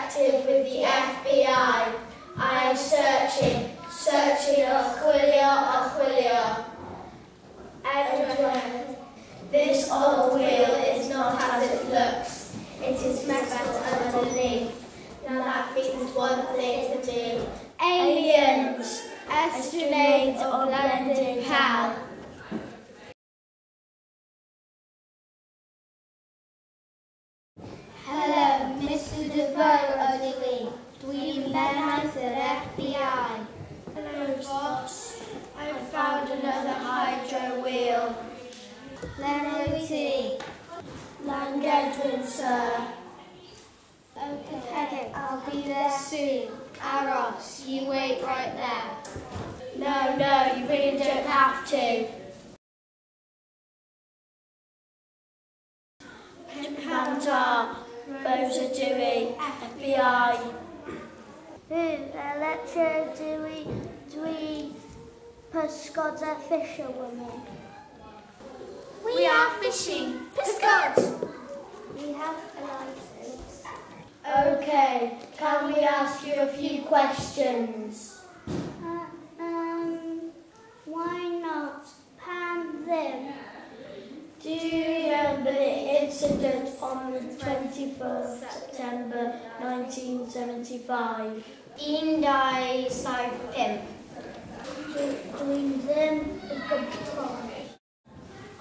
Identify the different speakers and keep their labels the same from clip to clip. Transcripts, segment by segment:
Speaker 1: detective with the FBI. I am searching, chwilio. Edward, this old wheel is not as it looks. It is metal underneath. Now that means one thing to do. Aliens, estimates or blended pal. Hello, Mr. DeVoe, Dwyn Benhaith at FBI. Hello, boss. I've found another hydro wheel. Llangewdyn. Llangewdyn, sir. Okay, I'll be there soon. Aros, you wait right there. No, you really don't have to. Pimpantar, Rosa Dewey, FBI. Electro Dewey, Bysgota fisherwoman. We are fishing. Bysgota. We have a license. Okay, can we ask you a few questions? Why not? Pan them. Do you remember the incident on the 21st September 1975? Undai Saif Pimp. Between them and Gofod.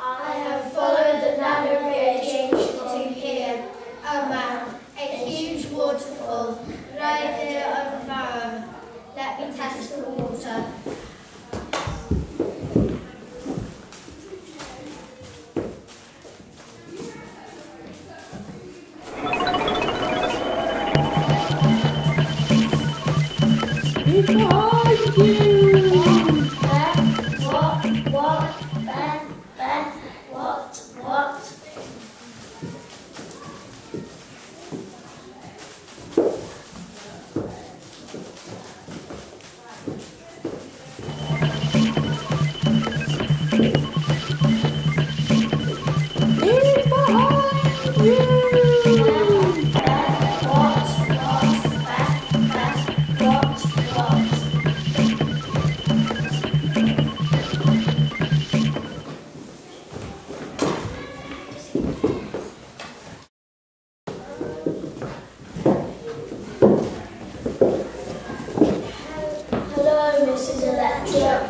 Speaker 1: I have followed the navigation to here. Oh man, a huge waterfall right here on the farm. Let me test the water.
Speaker 2: Behind you!
Speaker 1: What?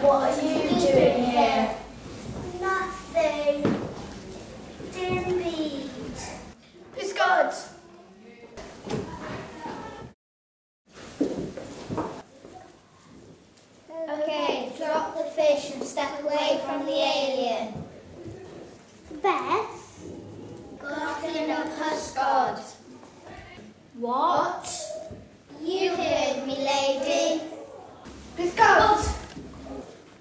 Speaker 1: What are you doing here? Nothing. Indeed. Bysgota. Okay, drop the fish and step away from the alien. Beth? Goblin of Bysgota. What? You heard me, lady. Bysgota!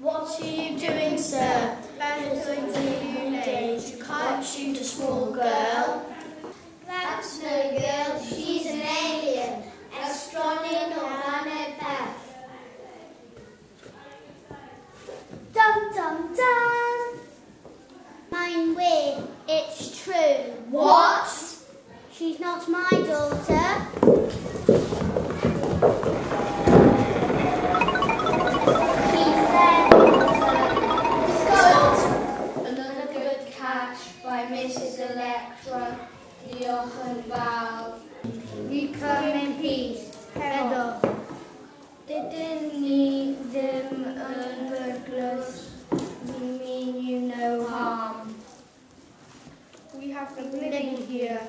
Speaker 1: What are you doing, sir? Beth is going to you, Dave. You can't shoot a small girl. That's no girl. She's an alien. Astronomy or planet Beth. Dum dum dum. Mine way. It's true. What? She's not my daughter. Mrs. Electra, Jochen Val. We come in peace. Hello. Didn't need them burglars. We mean you no harm. We have been living here.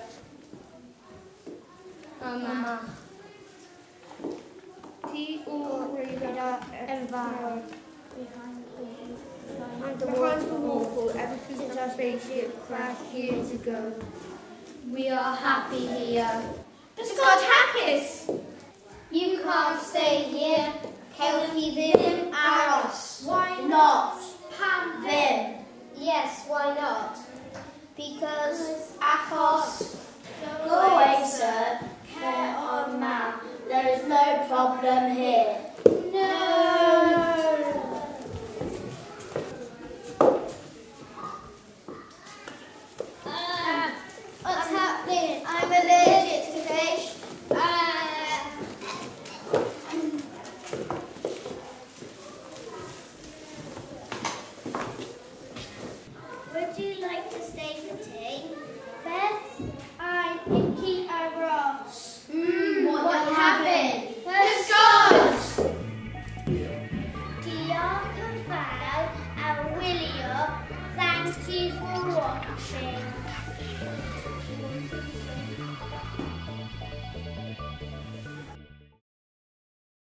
Speaker 1: Mama. Tea or Rita and Val. Behind the wall, ever since our spaceship crashed years ago. We are happy here. Bysgota happy! You can't stay here. Can we live Aros? Why not? Pam them. Yes, why not? Because Achos. Go away, sir. Care on man. There is no problem here. No. What's happening? I'm allergic to fish. Would you like to stay for tea? Beth, I'm Nicky and Ross.
Speaker 2: What are you having?
Speaker 1: Bysgota! Diolch yn fawr a wylio. Thank you for watching.